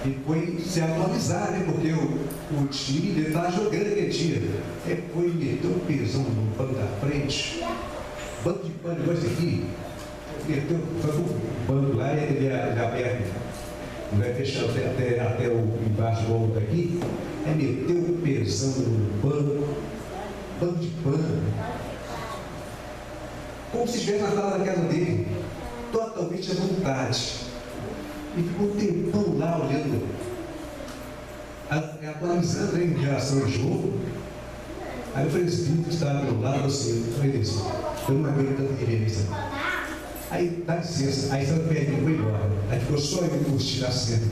E foi se atualizar, né? Porque o time dele estava jogando aquele dia. Foi meter um pesão no banco da frente. Banco de pano igual esse aqui. Meteu, foi pro banco lá e ele aberto. Não vai fechar até o embaixo do ombro daqui. Meteu um pesão no banco de pano. Como se estivesse na sala da casa dele. Totalmente à vontade. E ficou um tempão lá olhando, atualizando em relação ao jogo. Aí o presbítero estava do lado assim, eu não aguento tanta reverência. Aí dá licença, aí Santa Pedro foi embora. Aí ficou só eu curtir a cena.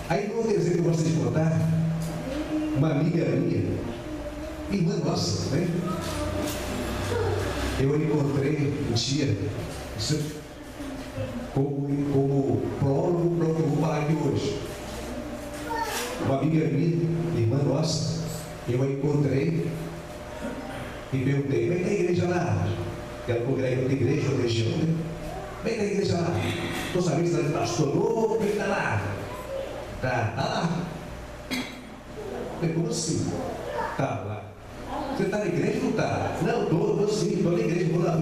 Aí no outro exemplo que eu gosto de contar, uma amiga minha, irmã nossa, né? Eu encontrei um dia, como prólogo para o que eu vou falar aqui hoje. Uma amiga minha, irmã nossa, eu a encontrei e perguntei, vem da igreja lá. Ela congrega outra igreja, outra região, né? Vem da igreja lá. Estou sabendo que você está pastor novo, vem da lá. Tá lá. Falei, como assim? Tá lá. Você está na igreja ou não está? Não, estou sim, estou na igreja, vou lá,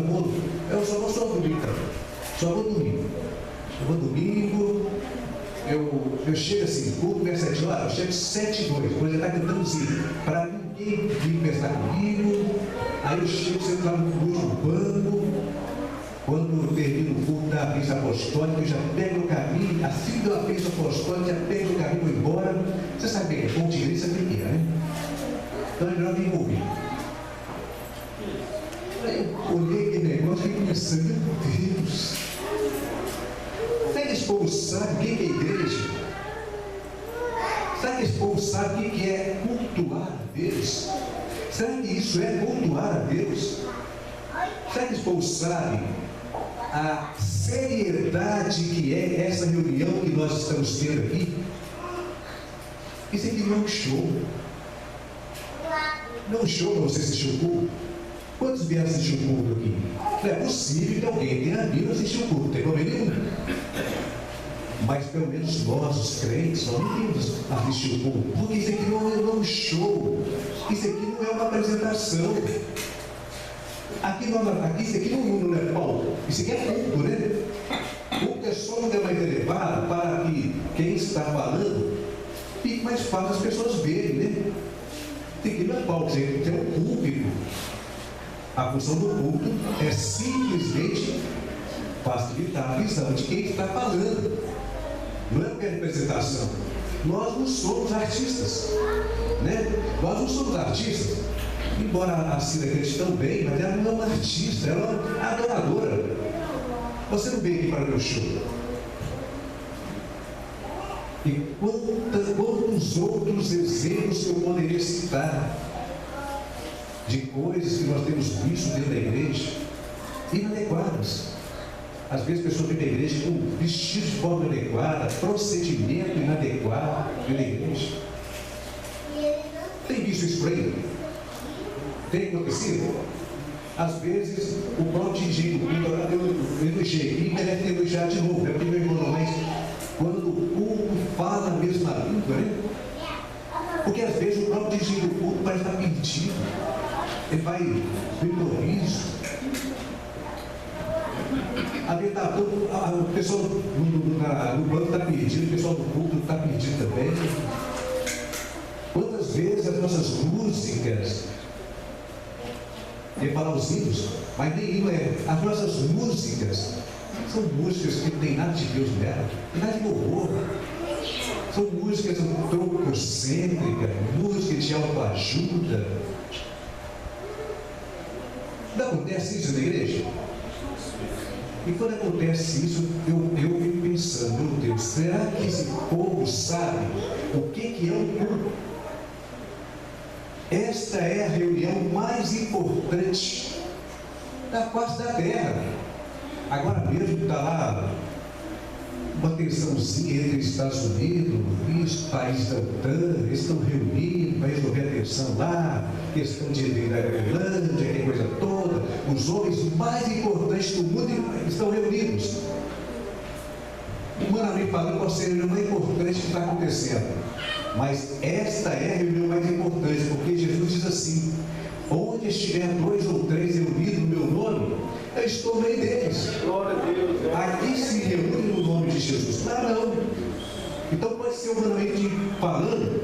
eu só vou domingo, só vou domingo. Eu vou domingo, eu chego assim, culto começa às 7 horas, eu chego 7h02, depois ele está tentando ir, para ninguém vir conversar comigo. Aí eu chego, sento lá no último banco, quando eu termino o culto da bênção apostólica, eu já pego o caminho, assim que eu bênção apostólica, já pego o caminho e vou embora. Você sabe bem, ponto de igreja sabe o que é, né? Então é melhor vir ouvir. Aí eu olhei aquele negócio e pensando, meu Deus, será que esse povo sabe o que é igreja? Será que esse povo sabe o que é cultuar a Deus? Será que isso é cultuar a Deus? Será que esse povo sabe a seriedade que é essa reunião que nós estamos tendo aqui? Isso aqui não é um show. Não é um show para você assistir o culto. Quantos vieram assistir o culto aqui? Não é possível que alguém tenha vindo assistir o culto, não tem problema nenhum. Mas pelo menos nós, os crentes, nós não temos assistir o culto. Porque isso aqui não é um show. Isso aqui não é uma apresentação. Isso aqui não é palco. Isso aqui é culto, né? Culto é só um lugar mais elevado para que quem está falando fique mais fácil as pessoas verem, né? Isso aqui não é palco, isso aqui é um público. A função do culto é simplesmente facilitar a visão de quem está falando. Não é uma representação. Nós não somos artistas, né? Nós não somos artistas. Embora a Cida acredite tão bem, mas ela não é uma artista, ela é uma adoradora. Você não veio aqui para o meu show. E quantos outros exemplos eu poderia citar de coisas que nós temos visto dentro da igreja inadequadas. Às vezes pessoas vêm da igreja com vestidos de forma inadequada, procedimento inadequado dentro da igreja. Tem visto isso por aí? Tem acontecido? Às vezes o próprio dirigente do culto, eu elogiei aqui, mas deve ter elogiado de novo, porque meu irmão, mas quando o culto fala a mesma língua, né? Porque às vezes o próprio dirigente do culto parece estar perdido. Ele vai no improviso. O pessoal no banco está perdido, o pessoal do culto está perdido também. Quantas vezes as nossas músicas, eu ia falar os hinos, mas nem as nossas músicas são músicas que não tem nada de Deus nela, não tem nada de louvor. São músicas antropocêntricas, músicas de autoajuda. Não acontece isso na igreja? E quando acontece isso, eu fico pensando, meu Deus, será que esse povo sabe o que é um culto? Esta é a reunião mais importante da face da terra. Agora mesmo está lá uma tensãozinha entre os Estados Unidos e os países da OTAN, eles estão reunidos para resolver a tensão lá, questão de da Groenlândia, aquela coisa toda. Os homens mais importantes do mundo estão reunidos. humanamente falando, pode ser a reunião mais importante que está acontecendo. Mas esta é a reunião mais importante, porque Jesus diz assim: onde estiver 2 ou 3 reunidos no meu nome, eu estou no meio deles. Glória a Deus. Aqui se reúne no nome de Jesus. Lá não. Então pode ser humanamente falando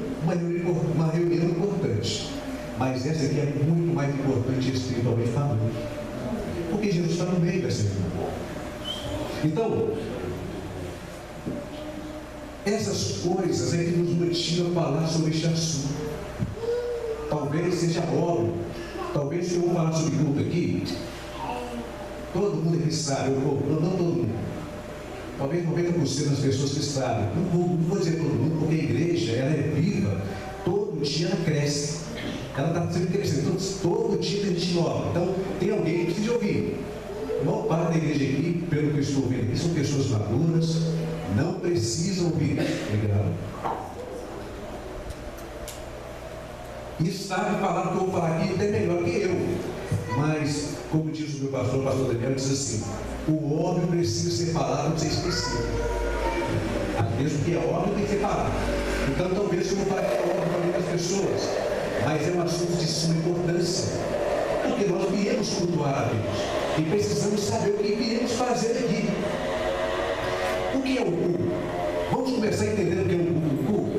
uma reunião importante. Mas essa aqui é muito mais importante espiritualmente falando. Porque Jesus está no meio dessa reunião. Então, essas coisas é que nos motivam a falar sobre este assunto. Talvez seja óbvio. Talvez se eu vou falar sobre culto aqui, todo mundo aqui sabe, não todo mundo. Talvez 90% das pessoas que sabem. Não vou dizer todo mundo, porque a igreja ela é viva, todo dia ela cresce. Ela está sempre crescendo, então, todo dia tem gente nova. Então, tem alguém que precisa ouvir. A maior parte da igreja aqui, pelo que eu estou vendo aqui, são pessoas maduras, não precisam ouvir. Obrigado. E sabe falar o que eu vou falar aqui até melhor que eu. Mas, como diz o meu pastor, o pastor Daniel, diz assim: o óbvio precisa ser falado, não ser esquecido. Mesmo que é óbvio, tem que ser falado. Então, talvez eu vou falar que é óbvio para muitas pessoas, mas é um assunto de suma importância. Porque nós viemos cultuar a Deus. E precisamos saber o que viemos fazer aqui. O que é o culto? Vamos começar a entender o que é o culto?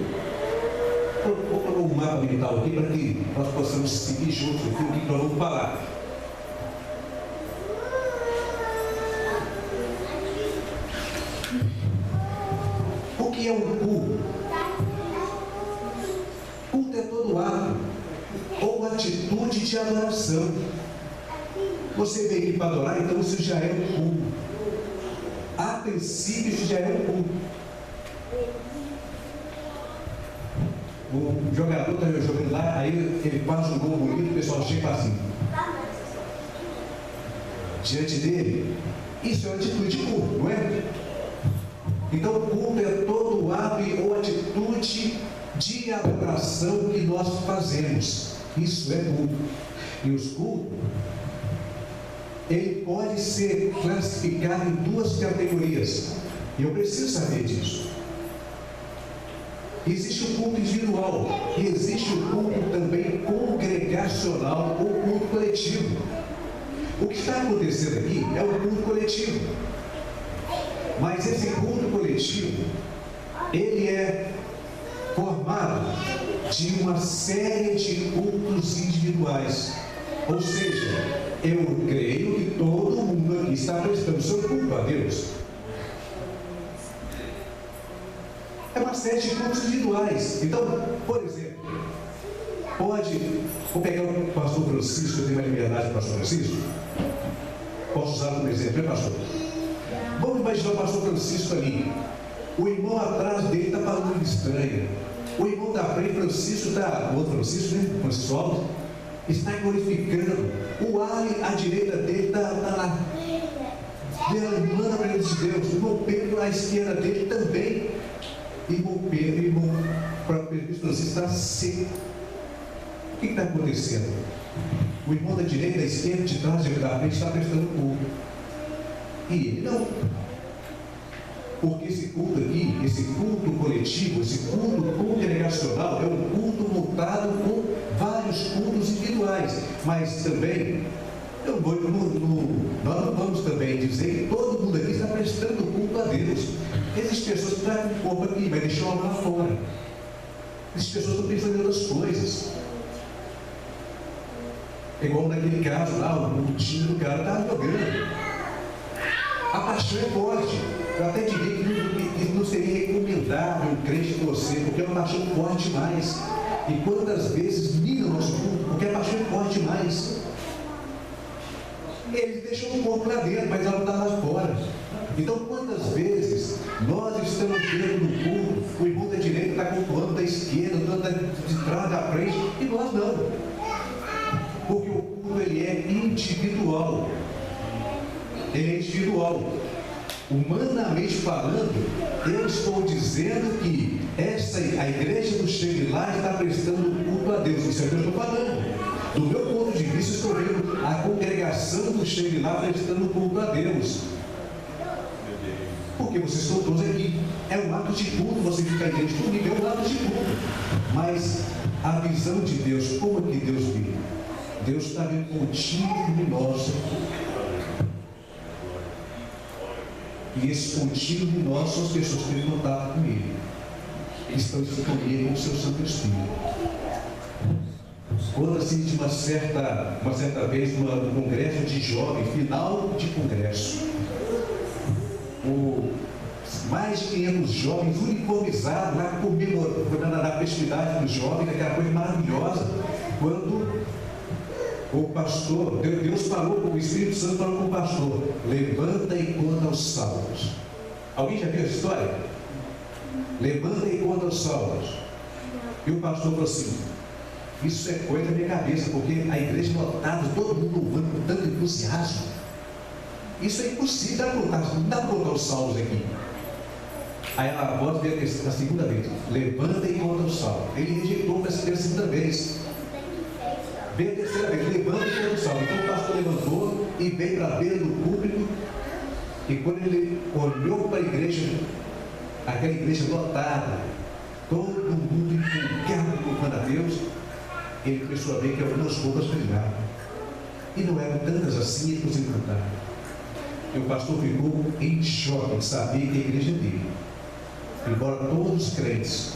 Vou colocar um mapa mental aqui para que nós possamos seguir juntos o que nós vamos falar. O que é um culto? Culto é todo ato ou atitude de adoração. Você veio aqui para adorar, então isso já é um culto. A princípio, isso já é um culto. O jogador está jogando lá, aí ele faz um gol bonito, o pessoal chega assim. Diante dele, isso é uma atitude de culto, não é? Então, o culto é todo ato ou atitude de adoração que nós fazemos. Isso é culto. E os cultos, ele pode ser classificado em 2 categorias. E eu preciso saber disso. Existe o culto individual e existe o culto também congregacional ou culto coletivo. O que está acontecendo aqui é o culto coletivo. Mas esse culto coletivo, ele é formado de uma série de cultos individuais. Ou seja, eu creio que todo mundo aqui está prestando seu culto a Deus. É uma série de cultos individuais. Então, por exemplo, vou pegar o pastor Francisco, eu tenho uma liberdade com o pastor Francisco. Posso usar como exemplo, né, pastor? Vamos imaginar o pastor Francisco ali. O irmão atrás dele está falando estranho. O irmão da frente, Francisco, o outro Francisco, né? Francisco Alves, está glorificando. O Ali à direita dele está lá, derramando a presença de Deus. O irmão Pedro à esquerda dele também. Irmão Pedro e irmão Francisco está seco. O que está acontecendo? O irmão da direita, da esquerda, de trás e da frente está prestando culto. E ele não. Porque esse culto aqui, esse culto coletivo, esse culto congregacional é um culto montado com vários cultos individuais. Mas também, nós não vamos também dizer que todo mundo aqui está prestando culto a Deus. Existem pessoas que trazem o corpo aqui, mas deixam lá fora. Existem pessoas que estão pensando em outras coisas. É igual naquele caso lá, o time do cara estava jogando. A paixão é forte. Eu até diria que não seria recomendável um crente com você, porque é uma paixão forte demais. E quantas vezes mina o nosso culto, porque a paixão é forte demais. Eles deixam o corpo lá dentro, mas ela está lá fora. Então, quantas vezes nós estamos dentro do culto, o irmão da direita está cultuando da esquerda, de trás, da frente, e nós não. Porque o culto ele é individual. Ele é individual. Humanamente falando, eu estou dizendo que a igreja do Shangri-La está prestando culto a Deus. Isso é o que eu estou falando. Do meu ponto de vista, estou vendo a congregação do Shangri-La prestando culto a Deus. Por porque vocês estão todos aqui. É um ato de culto, você fica em igreja comigo, é um ato de culto. Mas a visão de Deus, como é que Deus vê? Deus está vendo contínuo luminoso. E esse contínuo luminoso são as pessoas que têm contato com Ele, que estão em sintonia com o seu Santo Espírito. Quando assim, de uma certa vez, num congresso de jovens, final de congresso, mais de 500 jovens uniformizados lá comemorando na festividade dos jovens, aquela coisa maravilhosa, quando o pastor, Deus falou, o Espírito Santo falou com o pastor: levanta e conta os salmos. Alguém já viu essa história? Levanta e conta os salmos. E o pastor falou assim: isso é coisa da minha cabeça, porque a igreja lotada, todo mundo louvando com tanto entusiasmo. Isso é impossível, não dá para contar os salmos aqui. Aí a voz veio a segunda vez: levanta e conta os salmos. Ele rejeitou pela segunda vez. Veio a terceira vez: levanta e conta os salmos. Então o pastor levantou e veio para a beira do púlpito. E quando ele olhou para a igreja, aquela igreja lotada, todo mundo empolgado louvando a Deus, ele começou a ver que algumas roupas brilhavam. E não eram tantas assim, ele conseguiu cantar. E o pastor ficou em choque, sabia que a igreja dele, embora todos os crentes,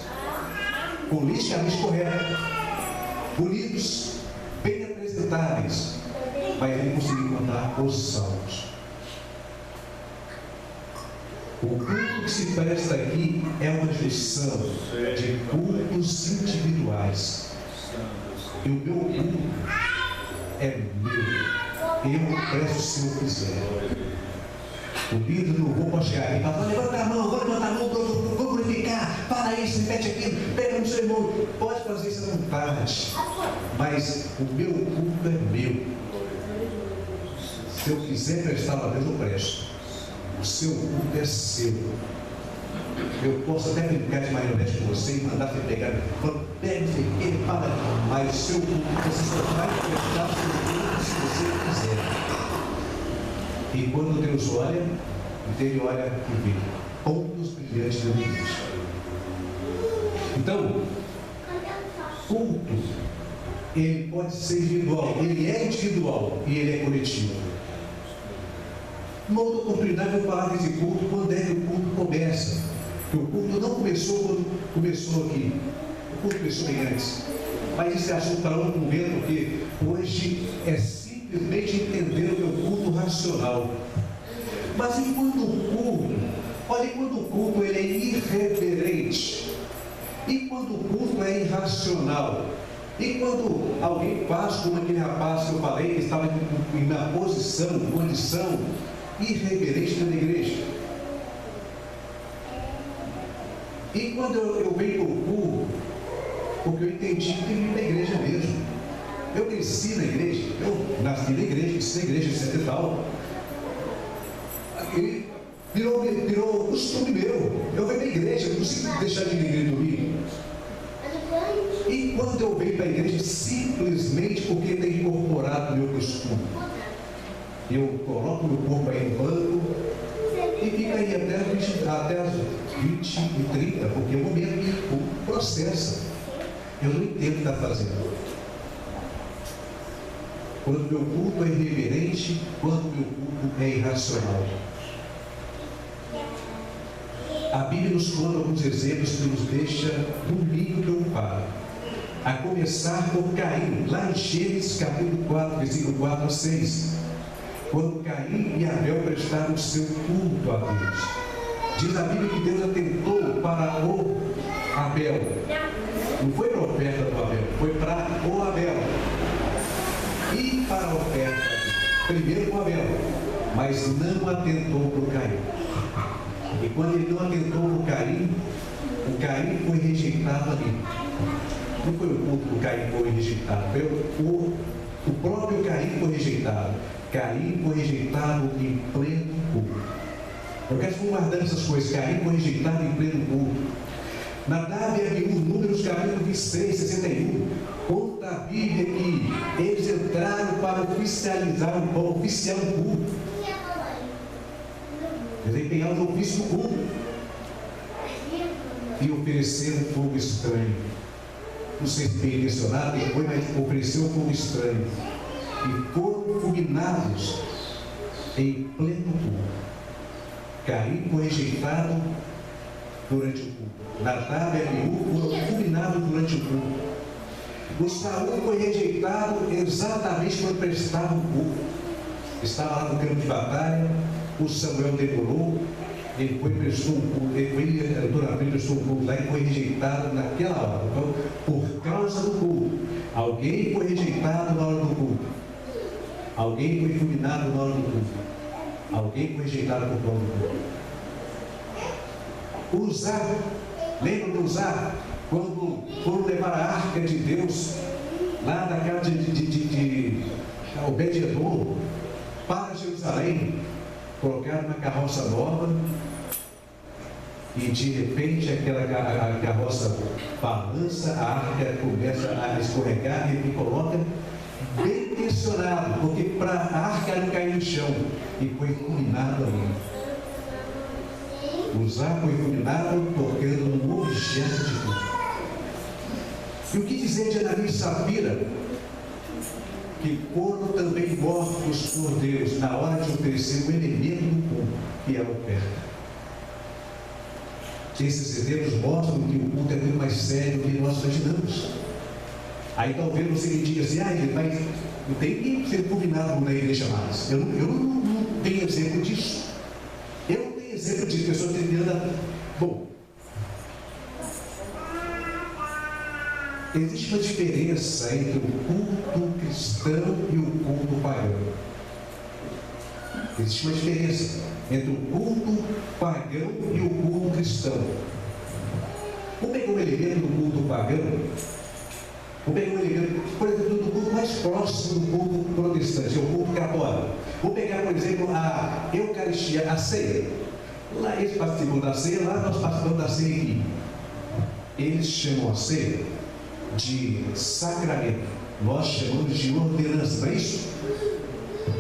politicamente corretos, bonitos, bem apresentáveis, mas ele conseguiu cantar os salmos. O culto que se presta aqui é uma junção de cultos individuais. E o meu culto é meu. Eu presto se eu quiser. O líder do louvor pode chegar aqui e falar: levanta a mão, vou levantar a mão, vou glorificar, fala isso, repete aquilo, pega no seu irmão. Pode fazer isso à vontade. Mas o meu culto é meu. Se eu quiser prestar a Deus, eu presto. O seu culto é seu. Eu posso até brincar de marionete com você e mandar você pegar, pega, ele fala, mas o seu culto você só vai prestar o seu culto se você quiser. E quando Deus olha, então Ele olha e vê pontos brilhantes da minha vida. Então, culto, ele pode ser individual, ele é individual e ele é coletivo. Uma outra oportunidade eu vou falar desse culto, quando é que o culto começa. Porque o culto não começou quando começou aqui. O culto começou bem antes. Mas esse assunto para outro momento, porque hoje é simplesmente entender o meu culto racional. Mas enquanto o culto, olha, quando o culto ele é irreverente, e quando o culto é irracional, e quando alguém faz como aquele rapaz que eu falei, que estava na condição irreverente da igreja. E quando eu venho para o culto, porque eu entendi que eu vim da igreja mesmo. Eu cresci na igreja, eu nasci na igreja, cresci na igreja, etc e tal. Ele virou costume meu. Eu venho da igreja, eu não consigo deixar de ir na igreja domingo. E quando eu venho para a igreja, simplesmente porque tem incorporado o meu costume. Eu coloco meu corpo aí no banco e fica aí até as 20 e 30, porque é o momento que o processa. Eu não entendo o que está fazendo. Quando o meu culto é irreverente, quando o meu culto é irracional. A Bíblia nos conta alguns exemplos que nos deixa domingo preocupado. A começar por Caim, lá em Gênesis capítulo 4, versículo 4 a 6. Quando Caim e Abel prestaram o seu culto a Deus. Diz a Bíblia que Deus atentou para o Abel. Não foi para a oferta do Abel, foi para o Abel. E para a oferta, primeiro com Abel, mas não atentou para o Caim. E quando ele não atentou para o Caim foi rejeitado ali. Não foi o culto do Caim que foi rejeitado, foi o próprio Caim foi rejeitado. Caim foi rejeitado em pleno culto. Eu quero que vocês guardando essas coisas. Caim foi rejeitado em pleno culto. Nadab e Abiú, Números capítulo 26, 61, conta a Bíblia que eles entraram para oficializar o culto. Eles empenhados no ofício do culto, e ofereceram um fogo estranho. Não sei se bem intencionado, depois, mas ofereceu um fogo estranho. E foram fulminados em pleno culto. Caim foi rejeitado durante o culto. Nadab e Abiú foram fulminados durante o culto. O Saul foi rejeitado exatamente quando prestava o culto. Estava lá no campo de batalha, o Samuel demorou, ele foi prestou um culto, ele prestou um culto lá e foi rejeitado naquela hora. Então, por causa do culto, alguém foi rejeitado na hora do culto, alguém foi fulminado na hora do culto, alguém foi rejeitado por causa do culto. Uzá, lembra de Uzá? Quando foram levar a arca de Deus lá da casa de Obed-Edom para Jerusalém, colocaram uma carroça nova e de repente aquela carroça balança, a arca começa a escorregar e coloca bem tensionado, porque para a arca não cair no chão, e foi fulminado ali. Uzá foi fulminado tocando num objeto de culto. E o que dizer de Ananias e Safira, que foram também mortos por Deus na hora de oferecer o elemento do culto, que é a oferta? Esses exemplos mostram que o culto é muito mais sério do que nós imaginamos. Aí talvez você me diga assim, mas não tem que ser fulminado na igreja mais. Eu não tenho exemplo disso. Eu não tenho exemplo de pessoas terminando. Bom, existe uma diferença entre o culto cristão e o culto pagão. Existe uma diferença entre o culto pagão e o culto cristão. Vamos pegar um elemento do culto pagão, vamos pegar um elemento, por exemplo, do culto mais próximo do culto protestante, é o culto católico. Vamos pegar, por exemplo, a Eucaristia, a ceia. Lá eles participam da ceia, lá nós participamos da ceia aqui. Eles chamam a ceia de sacramento, nós chamamos de ordenança, não é isso?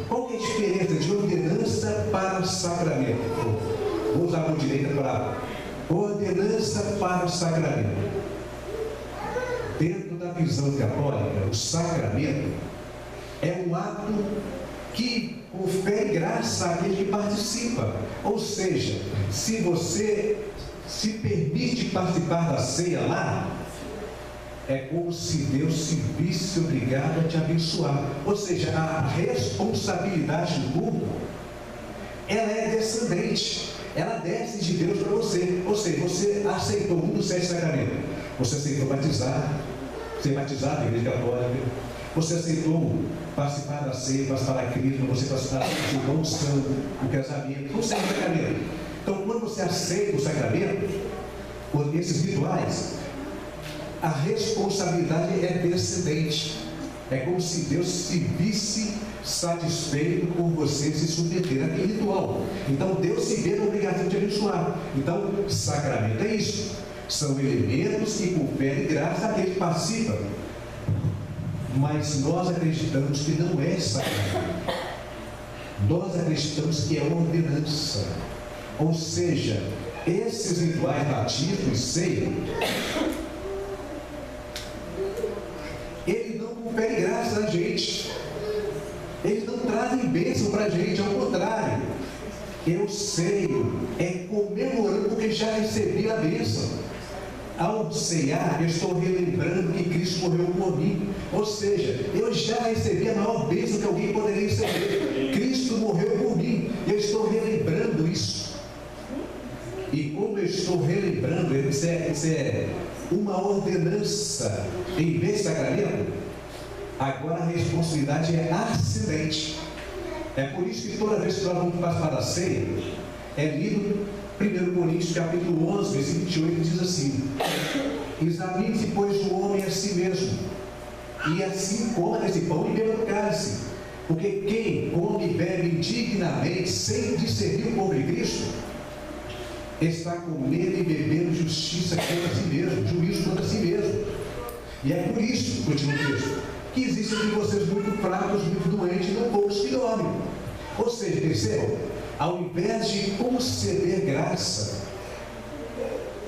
Qual que é a diferença de ordenança para sacramento? Vou usar a mão direita para ordenança para sacramento. Dentro da visão católica, o sacramento é um ato que confere graça àquele que participa. Ou seja, se você se permite participar da ceia lá, é como se Deus se visse obrigado a te abençoar. Ou seja, a responsabilidade do culto, ela é descendente, ela desce de Deus para você. Ou seja, você aceitou um dos 7 sacramentos, você aceitou batizar, ser batizado na igreja católica, você aceitou participar da ceia, participar da crisma, você participar da unção, o casamento, o sacramento. Então, quando você aceita o sacramento, esses rituais, a responsabilidade é descendente. É como se Deus se visse satisfeito por você se submeter àquele ritual. Então Deus se vê na obrigação de abençoar. Então, sacramento é isso. São elementos que conferem graça àquele que participa. Mas nós acreditamos que não é sacramento. Nós acreditamos que é ordenança. Ou seja, esses rituais batismo e ceia, eles não conferem graça a gente, eles não trazem bênção para a gente, ao contrário, eu sei, é comemorando porque já recebi a bênção. Ao ceiar, eu estou relembrando que Cristo morreu por mim, ou seja, eu já recebi a maior bênção que alguém poderia receber. Cristo morreu por mim, eu estou relembrando isso. E como eu estou relembrando, isso é uma ordenança em vez de sacramento, agora a responsabilidade é ascendente. É por isso que toda vez que nós vamos participar da ceia, é lido 1 Coríntios capítulo 11, versículo 28, diz assim: examine-se, pois, o homem a si mesmo, e assim coma desse pão e beba do cálice, porque quem come e bebe indignamente, sem discernir o corpo de Cristo, está comendo e bebendo justiça contra si mesmo, juízo contra si mesmo. E é por isso, continua o texto, que existem de vocês muito fracos, muito doentes, e não poucos que dormem. Ou seja, percebam, ao invés de conceder graça,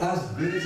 às vezes